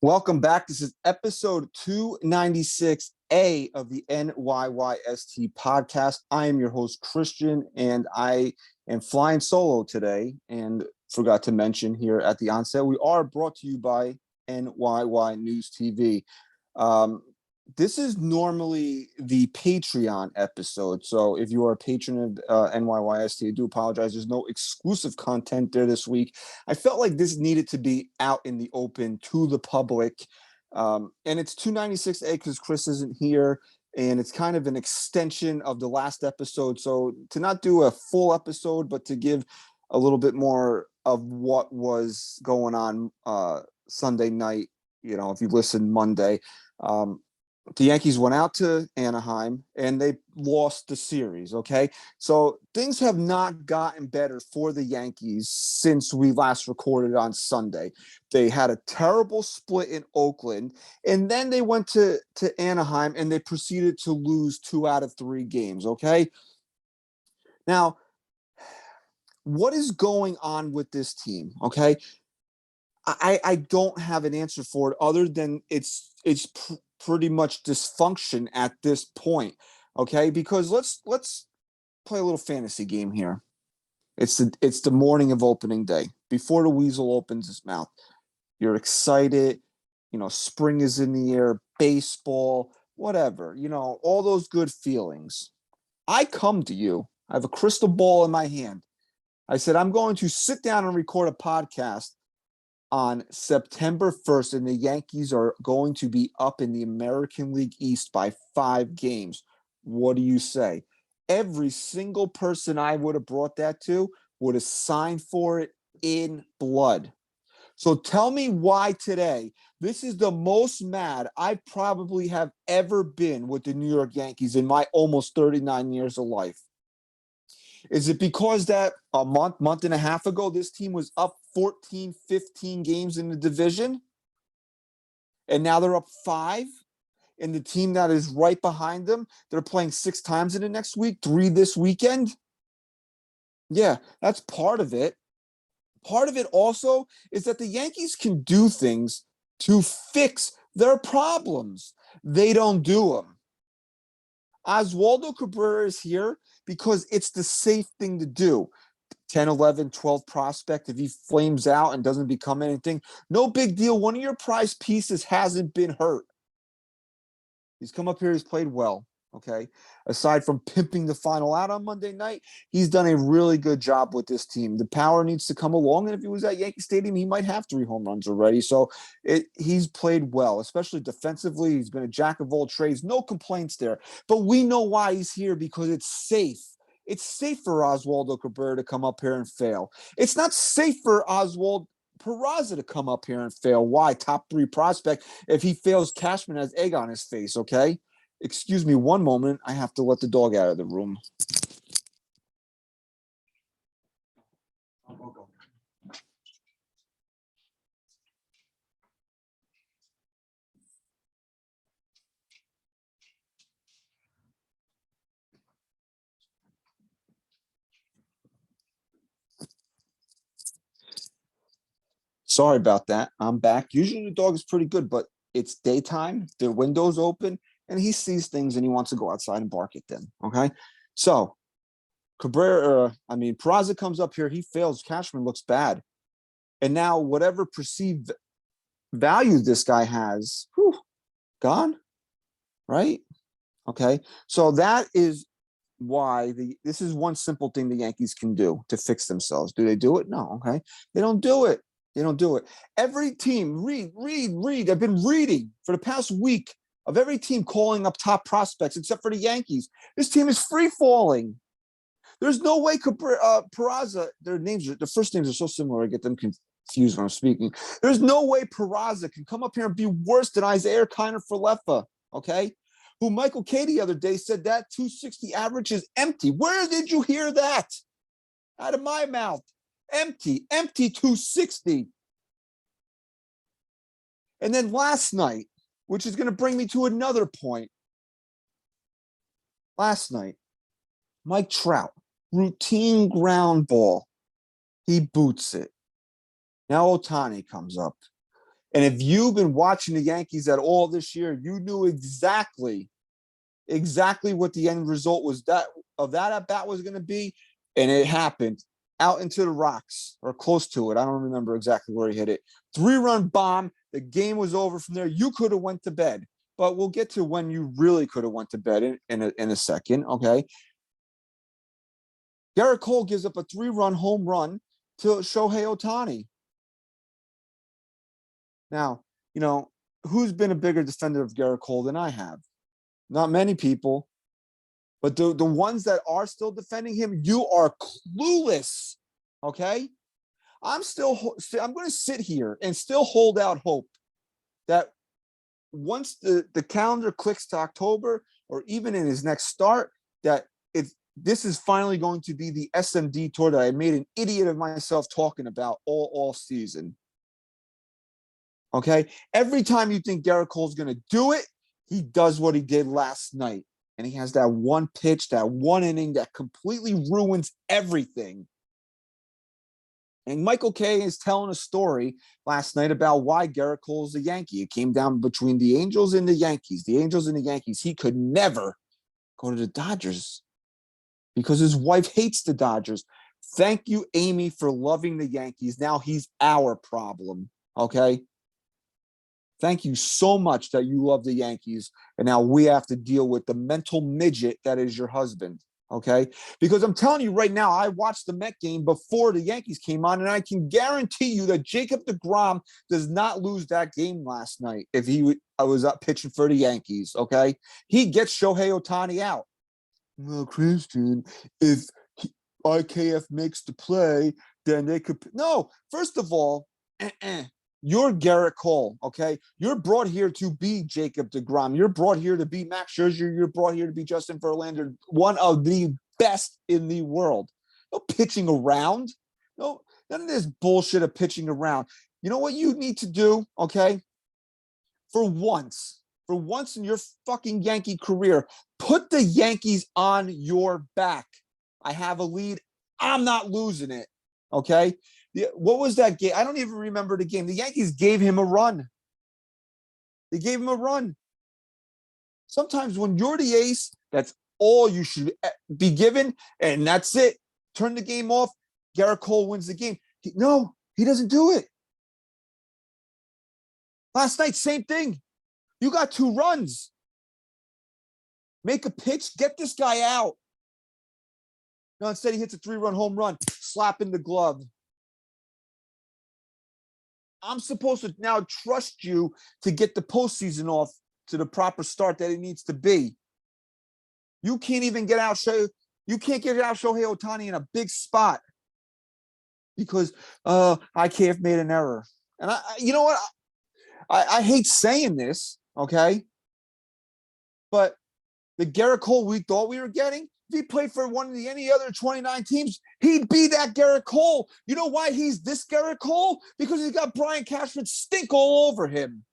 Welcome back. This is episode 296A of the NYYST podcast. I am your host, Christian, and I am flying solo today. And forgot to mention here at the onset, we are brought to you by NYYNewsTV. This is normally the Patreon episode. So if you are a patron of NYYST, I do apologize. There's no exclusive content there this week. I felt like this needed to be out in the open to the public. And it's 296A because Chris isn't here. And it's kind of an extension of the last episode. So to not do a full episode, but to give a little bit more of what was going on Sunday night, if you listen Monday. The Yankees went out to Anaheim and they lost the series, okay? So things have not gotten better for the Yankees since we last recorded on Sunday. They had a terrible split in Oakland, and then they went to Anaheim and they proceeded to lose 2 out of 3 games, okay? Now, what is going on with this team, okay? I don't have an answer for it other than it's pretty much dysfunction at this point, okay? Because let's play a little fantasy game here. It's the morning of opening day, before the weasel opens his mouth. You're excited, spring is in the air, baseball, whatever, all those good feelings. I come to you. I have a crystal ball in my hand. I said, I'm going to sit down and record a podcast on September 1st, and the Yankees are going to be up in the American League East by 5 games. What do you say? Every single person I would have brought that to would have signed for it in blood. So tell me why today this is the most mad I probably have ever been with the New York Yankees in my almost 39 years of life. Is it because that a month and a half ago, this team was up 14, 15 games in the division, and now they're up 5, and the team that is right behind them, they're playing 6 times in the next week, 3 this weekend? Yeah, that's part of it. Part of it also is that the Yankees can do things to fix their problems. They don't do them. Oswaldo Cabrera is here because it's the safe thing to do. 10, 11, 12 prospect, if he flames out and doesn't become anything, no big deal. One of your prize pieces hasn't been hurt. He's come up here, he's played well, okay? Aside from pimping the final out on Monday night, he's done a really good job with this team. The power needs to come along, and if he was at Yankee Stadium, he might have 3 home runs already. So he's played well, especially defensively. He's been a jack of all trades. No complaints there. But we know why he's here, because it's safe. It's safe for Oswaldo Cabrera to come up here and fail. It's not safe for PERAZA to come up here and fail. Why? Top 3 prospect. If he fails, Cashman has egg on his face, okay? Excuse me one moment. I have to let the dog out of the room. Sorry about that. I'm back. Usually the dog is pretty good, but it's daytime, the window's open, and he sees things and he wants to go outside and bark at them, okay? So PERAZA comes up here, he fails, Cashman looks bad. And now whatever perceived value this guy has, gone, right? Okay, so that is why this is one simple thing the Yankees can do to fix themselves. Do they do it? No, okay. They don't do it. They don't do it. Every team, read. I've been reading for the past week of every team calling up top prospects except for the Yankees. This team is free falling. There's no way PERAZA, their first names are so similar, I get them confused when I'm speaking. There's no way PERAZA can come up here and be worse than Isaiah Kiner-Falefa, okay? Who Michael Kay the other day said that 260 average is empty. Where did you hear that? Out of my mouth. Empty 260. And then last night, which is going to bring me to another point. Last night, Mike Trout, routine ground ball. He boots it. Now Ohtani comes up. And if you've been watching the Yankees at all this year, you knew exactly what the end result was that at bat was going to be, and it happened out into the rocks or close to it. I don't remember exactly where he hit it. 3-run bomb. The game was over from there. You could have went to bed, but we'll get to when you really could have went to bed in a second. Okay. Garrett Cole gives up a 3-run home run to Shohei Ohtani. Now, who's been a bigger defender of Garrett Cole than I have? Not many people. But the ones that are still defending him, you are clueless, okay? I'm going to sit here and still hold out hope that once the calendar clicks to October, or even in his next start, that this is finally going to be the SMD tour that I made an idiot of myself talking about all season. Okay? Every time you think Garrett Cole's going to do it, he does what he did last night. And he has that one pitch, that one inning that completely ruins everything. And Michael Kay is telling a story last night about why Garrett Cole is a Yankee. It came down between the Angels and the Yankees. The Angels and the Yankees. He could never go to the Dodgers because his wife hates the Dodgers. Thank you, Amy, for loving the Yankees. Now he's our problem, okay? Thank you so much that you love the Yankees, and now we have to deal with the mental midget that is your husband, okay? Because I'm telling you right now, I watched the Met game before the Yankees came on, and I can guarantee you that Jacob deGrom does not lose that game last night if I was up pitching for the Yankees, okay? He gets Shohei Ohtani out. Well, Christian, if IKF makes the play, then they could – no, first of all, you're Garrett Cole, okay? You're brought here to be Jacob deGrom. You're brought here to be Max Scherzer. You're brought here to be Justin Verlander, one of the best in the world. No pitching around. No, none of this bullshit of pitching around. You know what you need to do, okay? For once in your fucking Yankee career, put the Yankees on your back. I have a lead. I'm not losing it, okay? What was that game? I don't even remember the game. The Yankees gave him a run. They gave him a run. Sometimes when you're the ace, that's all you should be given, and that's it. Turn the game off. Garrett Cole wins the game. No, he doesn't do it. Last night, same thing. You got 2 runs. Make a pitch. Get this guy out. No, instead he hits a 3-run home run. Slap in the glove. I'm supposed to now trust you to get the postseason off to the proper start that it needs to be. You can't even get out Shohei Ohtani in a big spot because IKF made an error. And you know what? I hate saying this, okay? But the Garrett Cole we thought we were getting, if he played for any other 29 teams, he'd be that Garrett Cole. You know why he's this Garrett Cole? Because he's got Brian Cashman's stink all over him.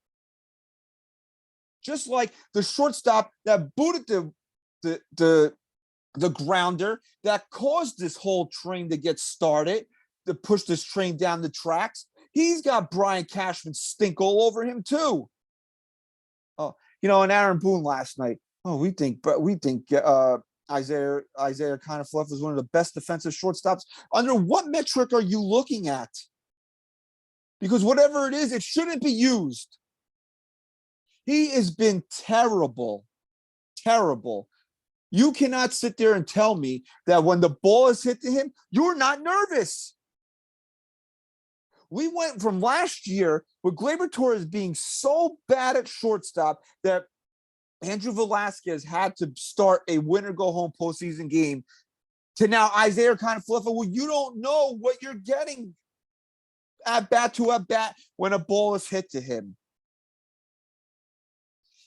Just like the shortstop that booted the grounder that caused this whole train to get started, to push this train down the tracks. He's got Brian Cashman's stink all over him too. Oh, and Aaron Boone last night. Oh, we think Isaiah Kinefluff is one of the best defensive shortstops. Under what metric are you looking at? Because whatever it is, it shouldn't be used. He has been terrible. Terrible. You cannot sit there and tell me that when the ball is hit to him, you're not nervous. We went from last year with Gleyber Torres being so bad at shortstop that Andrew Velasquez had to start a win-or-go-home postseason game to now Isaiah Kinefluff. Well, you don't know what you're getting at bat to at bat when a ball is hit to him.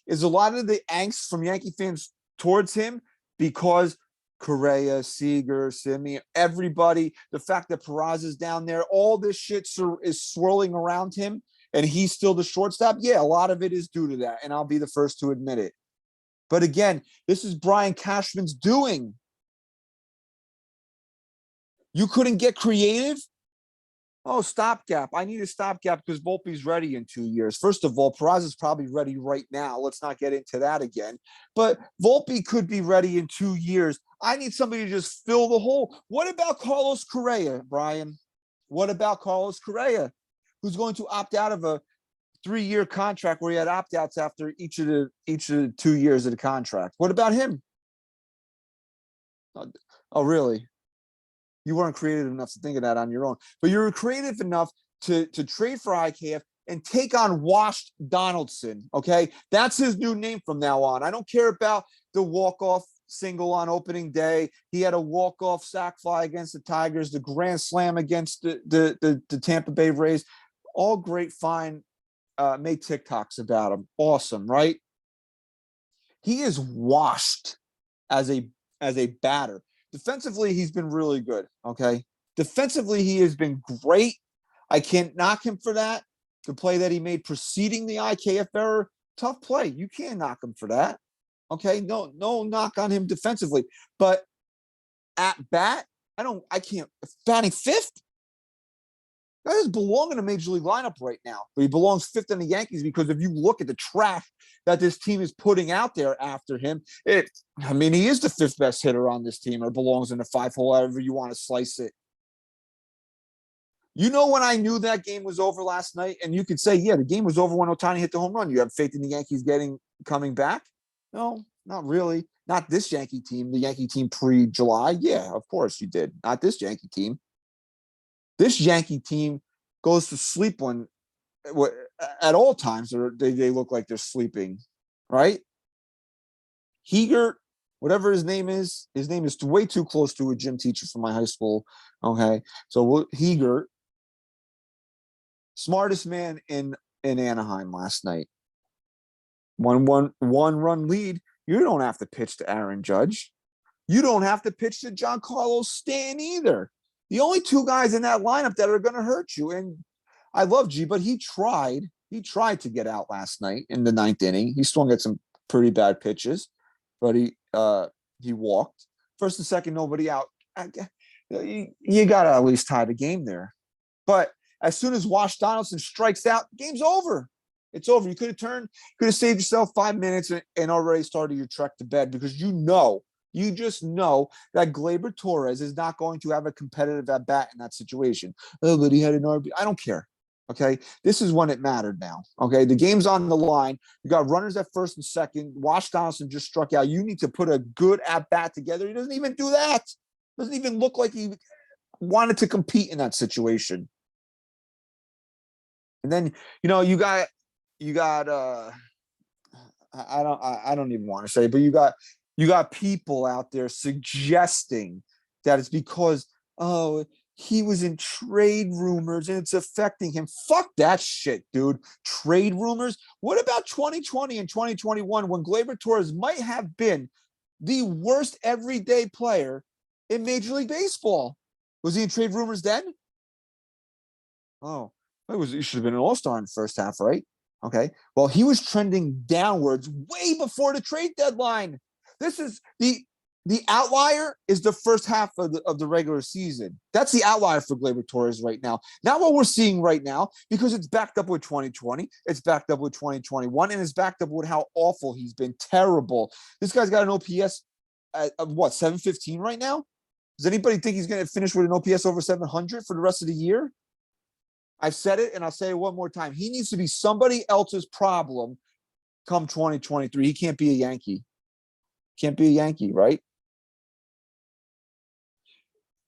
Is a lot of the angst from Yankee fans towards him because Correa, Seager, Simeon, everybody, the fact that PERAZA is down there, all this shit is swirling around him and he's still the shortstop? Yeah, a lot of it is due to that, and I'll be the first to admit it. But again, this is Brian Cashman's doing. You couldn't get creative? Oh, stopgap. I need a stopgap because Volpe's ready in 2 years. First of all, Peraza's probably ready right now. Let's not get into that again. But Volpe could be ready in 2 years. I need somebody to just fill the hole. What about Carlos Correa, Brian? What about Carlos Correa, who's going to opt out of a 3-year contract where he had opt-outs after each of the 2 years of the contract? What about him? Oh, really? You weren't creative enough to think of that on your own, but you were creative enough to trade for IKF and take on Washed Donaldson. Okay, that's his new name from now on. I don't care about the walk-off single on opening day. He had a walk-off sac fly against the Tigers, the grand slam against the Tampa Bay Rays. All great, fine. Made TikToks about him. Awesome, right? He is washed as a batter. Defensively, he's been really good. Okay. Defensively, he has been great. I can't knock him for that. The play that he made preceding the IKF error, tough play. You can't knock him for that. Okay. No knock on him defensively. But at bat, I can't. Batting fifth? That doesn't belong in a major league lineup right now. But he belongs fifth in the Yankees because if you look at the trash that this team is putting out there after him, he is the fifth best hitter on this team, or belongs in the 5-hole, however you want to slice it. You know when I knew that game was over last night, and you could say, yeah, the game was over when Ohtani hit the home run. You have faith in the Yankees coming back? No, not really. Not this Yankee team, the Yankee team pre-July. Yeah, of course you did. Not this Yankee team. This Yankee team goes to sleep at all times, or they look like they're sleeping, right? Heegert, whatever his name is way too close to a gym teacher from my high school. Okay, so Heegert, smartest man in Anaheim last night. 1-1 lead. You don't have to pitch to Aaron Judge. You don't have to pitch to Giancarlo Stanton either. The only two guys in that lineup that are going to hurt you, and I love G, but he tried to get out last night in the 9th inning. He swung at some pretty bad pitches, but he walked. First and second, nobody out. You got to at least tie the game there. But as soon as Wash Donaldson strikes out, game's over. It's over. You could have saved yourself 5 minutes and already started your trek to bed, because you just know that Gleyber Torres is not going to have a competitive at bat in that situation. Oh, but he had an RB. I don't care. Okay. This is when it mattered now. Okay. The game's on the line. You got runners at first and second. Wash Donaldson just struck out. You need to put a good at bat together. He doesn't even do that. Doesn't even look like he wanted to compete in that situation. And then, you got I don't even want to say, but you got people out there suggesting that it's because, oh, he was in trade rumors and it's affecting him. Fuck that shit, dude. Trade rumors? What about 2020 and 2021 when Gleyber Torres might have been the worst everyday player in Major League Baseball? Was he in trade rumors then? Oh, he should have been an all-star in the first half, right? Okay. Well, he was trending downwards way before the trade deadline. This is the outlier is the first half of the regular season. That's the outlier for Gleyber Torres right now. Not what we're seeing right now, because it's backed up with 2020, it's backed up with 2021, and it's backed up with how awful he's been. Terrible. This guy's got an OPS of what, 715 right now? Does anybody think he's going to finish with an OPS over 700 for the rest of the year? I've said it, and I'll say it one more time. He needs to be somebody else's problem come 2023. He can't be a Yankee. Can't be a Yankee, right?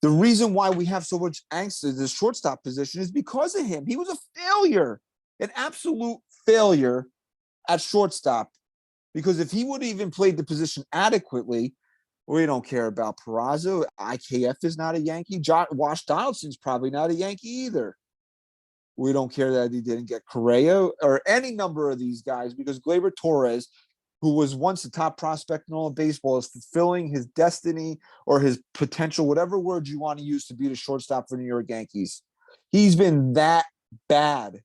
The reason why we have so much angst in this shortstop position is because of him. He was a failure, an absolute failure at shortstop. Because if he would have even played the position adequately, we don't care about Peraza. IKF is not a Yankee. Wash Donaldson's probably not a Yankee either. We don't care that he didn't get Correa or any number of these guys, because Gleyber Torres, who was once the top prospect in all of baseball, is fulfilling his destiny or his potential, whatever word you want to use, to be the shortstop for New York Yankees. He's been that bad.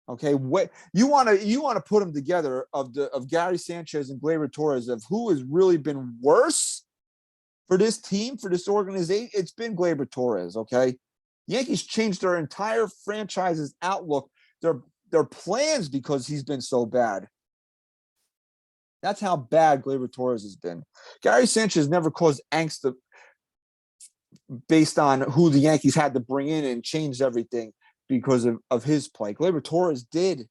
Okay, what you want to put them together of Gary Sanchez and Gleyber Torres, of who has really been worse for this team, for this organization? It's been Gleyber Torres. Okay. Yankees changed their entire franchise's outlook, their plans because he's been so bad. That's how bad Gleyber Torres has been. Gary Sanchez never caused angst based on who the Yankees had to bring in and changed everything because of his play. Gleyber Torres did.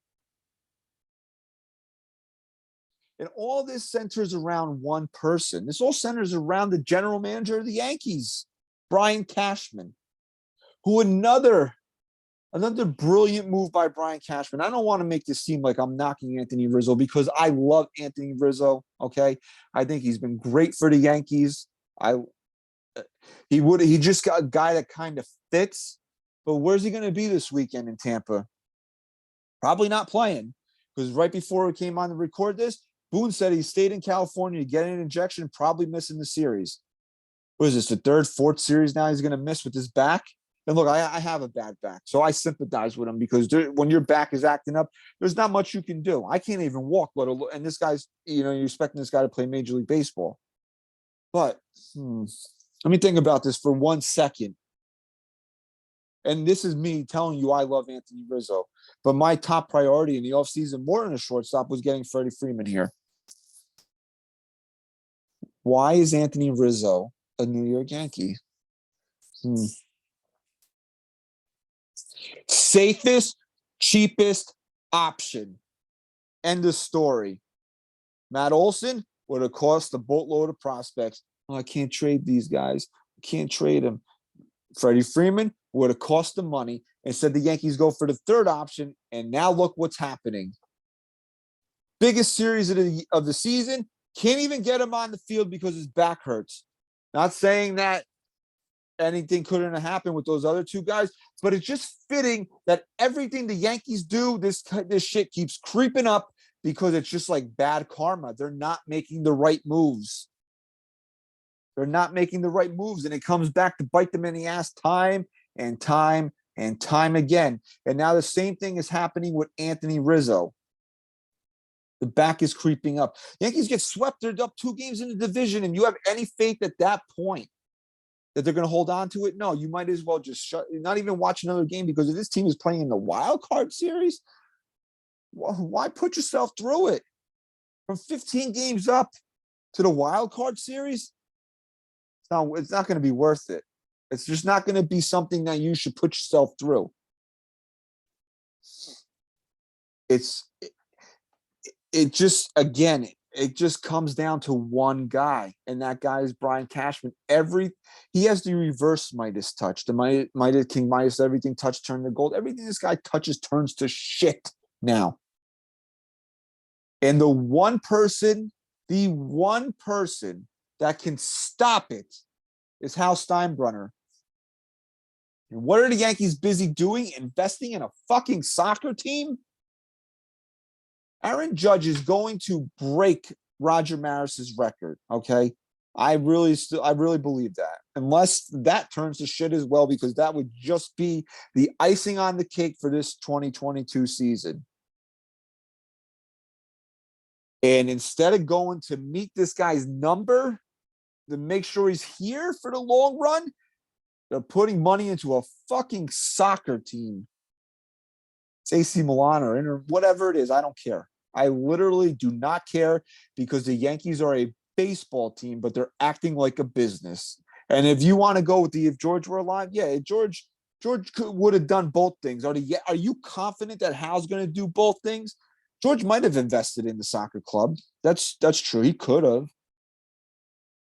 And all this centers around one person. This all centers around the general manager of the Yankees, Brian Cashman, who another brilliant move by Brian Cashman. I don't want to make this seem like I'm knocking Anthony Rizzo because I love Anthony Rizzo. Okay. I think he's been great for the Yankees. He just got a guy that kind of fits, but where's he going to be this weekend in Tampa? Probably not playing, because right before we came on to record this, Boone said he stayed in California to get an injection, probably missing the series. What is this, the third, fourth series now he's going to miss with his back? And look, I have a bad back, so I sympathize with him because when your back is acting up, there's not much you can do. I can't even walk, and this guy's, you're expecting this guy to play Major League Baseball. But let me think about this for 1 second. And this is me telling you I love Anthony Rizzo. But my top priority in the offseason, more than a shortstop, was getting Freddie Freeman here. Why is Anthony Rizzo a New York Yankee? Safest, cheapest option. End of story. Matt Olson would have cost a boatload of prospects. Oh, I can't trade these guys. I can't trade them. Freddie Freeman would have cost the money. Instead, the Yankees go for the third option, and now look what's happening. Biggest series of the season, can't even get him on the field because his back hurts. Not saying that anything couldn't have happened with those other two guys, but it's just fitting that everything the Yankees do, this shit keeps creeping up because it's just like bad karma. They're not making the right moves. They're not making the right moves, and it comes back to bite them in the ass time and time and time again. And now the same thing is happening with Anthony Rizzo. The back is creeping up. Yankees get swept. They're up 2 games in the division, and you have any faith at that point that they're going to hold on to it? No, you might as well just not even watch another game, because if this team is playing in the wild card series, well, why put yourself through it? From 15 games up to the wild card series, it's not going to be worth it. It's just not going to be something that you should put yourself through. It just comes down to one guy, and that guy is Brian Cashman. He has the reverse Midas touch. The Midas King Midas, everything touch turn to gold. Everything this guy touches turns to shit now. And the one person that can stop it is Hal Steinbrenner. And what are the Yankees busy doing? Investing in a fucking soccer team? Aaron Judge is going to break Roger Maris's record, okay? I really believe that. Unless that turns to shit as well, because that would just be the icing on the cake for this 2022 season. And instead of going to meet this guy's number to make sure he's here for the long run, they're putting money into a fucking soccer team. It's AC Milan or whatever it is. I don't care. I literally do not care, because the Yankees are a baseball team, but they're acting like a business. And if you want to go with if George were alive, yeah, George would have done both things. Are you confident that Hal's going to do both things? George might have invested in the soccer club. That's true. He could have.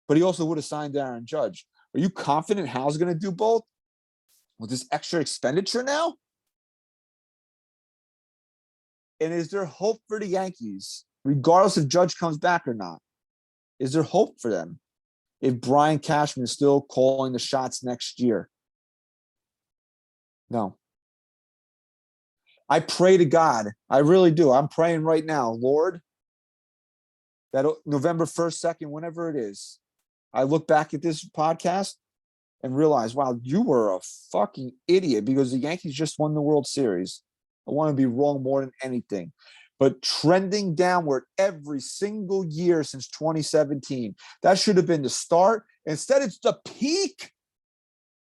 But he also would have signed Aaron Judge. Are you confident Hal's going to do both with this extra expenditure now? And is there hope for the Yankees, regardless if Judge comes back or not? Is there hope for them if Brian Cashman is still calling the shots next year? No. I pray to God. I really do. I'm praying right now, Lord, that November 1st, 2nd, whenever it is, I look back at this podcast and realize, wow, you were a fucking idiot, because the Yankees just won the World Series. I want to be wrong more than anything. But trending downward every single year since 2017. That should have been the start. Instead, it's the peak.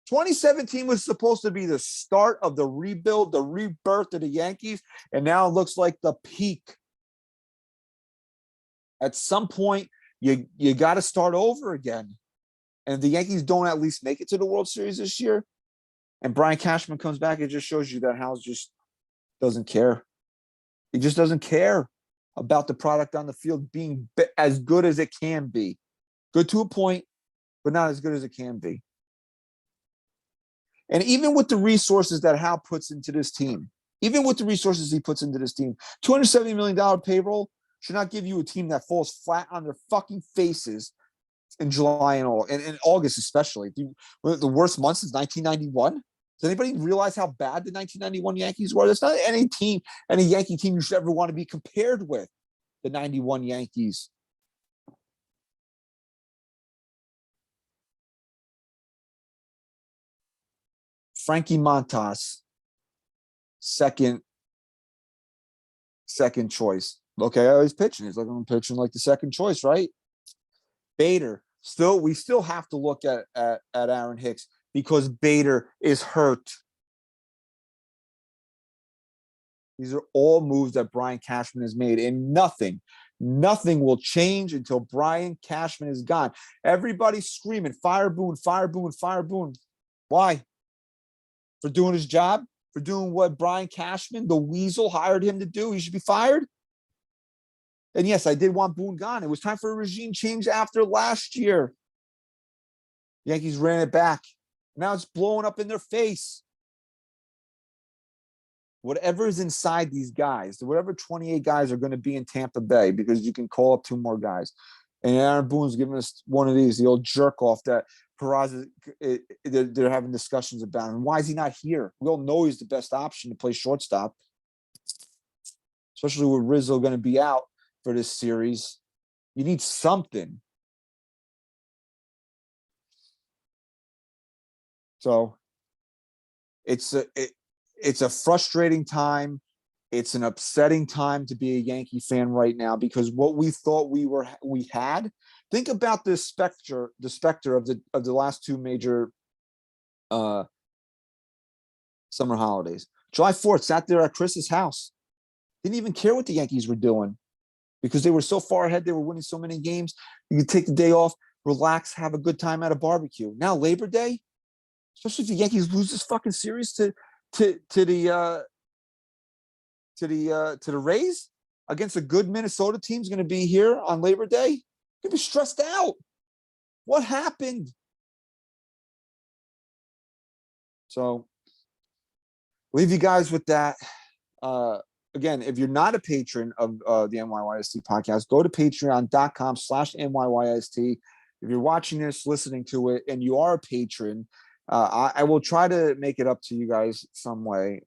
2017 was supposed to be the start of the rebuild, the rebirth of the Yankees, and now it looks like the peak. At some point, you got to start over again. And if the Yankees don't at least make it to the World Series this year, and Brian Cashman comes back, it just shows you that House just doesn't care. He just doesn't care about the product on the field being as good as it can be. Good to a point, but not as good as it can be. And even with the resources that Hal puts into this team, even with the resources he puts into this team, $270 million payroll should not give you a team that falls flat on their fucking faces in July and August, especially. The worst months since 1991. Does anybody realize how bad the 1991 Yankees were? There's not any Yankee team you should ever want to be compared with the 91 Yankees. Frankie Montas, second choice. Okay, he's pitching. He's like, I'm pitching like the second choice, right? Bader. We still have to look at Aaron Hicks because Bader is hurt. These are all moves that Brian Cashman has made, and nothing will change until Brian Cashman is gone. Everybody's screaming, fire Boone, fire Boone, fire Boone. Why? For doing his job? For doing what Brian Cashman, the weasel, hired him to do? He should be fired? And yes, I did want Boone gone. It was time for a regime change after last year. Yankees ran it back. Now it's blowing up in their face. Whatever is inside these guys, whatever 28 guys are going to be in Tampa Bay, because you can call up 2 more guys. And Aaron Boone's giving us one of these, the old jerk off that PERAZA, they're having discussions about. And why is he not here? We all know he's the best option to play shortstop, especially with Rizzo going to be out for this series. You need something. So it's a frustrating time. It's an upsetting time to be a Yankee fan right now, because what we thought we had. Think about the specter of the last 2 major summer holidays. July 4th, sat there at Chris's house. Didn't even care what the Yankees were doing because they were so far ahead. They were winning so many games. You could take the day off, relax, have a good time at a barbecue. Now Labor Day, especially if the Yankees lose this fucking series to the Rays against a good Minnesota team, is going to be here on Labor Day. You're going to be stressed out. What happened? So leave you guys with that. Again, if you're not a patron of the NYYST podcast, go to patreon.com/NYYST. If you're watching this, listening to it, and you are a patron, I will try to make it up to you guys some way.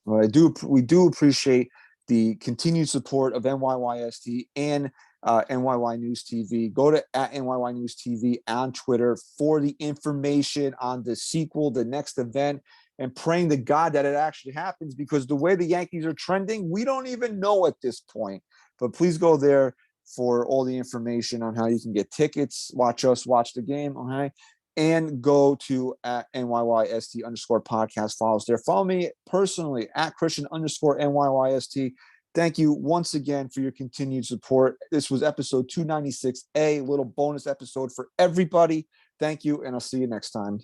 We do appreciate the continued support of NYYST and NYYNewsTV. Go to @NYYNewsTV on Twitter for the information on the sequel, the next event, and praying to God that it actually happens, because the way the Yankees are trending, we don't even know at this point. But please go there for all the information on how you can get tickets, watch the game, okay? And go to @NYYST_podcast. Follow us there. Follow me personally @Christian_NYYST. Thank you once again for your continued support. This was episode 296A, little bonus episode for everybody. Thank you, and I'll see you next time.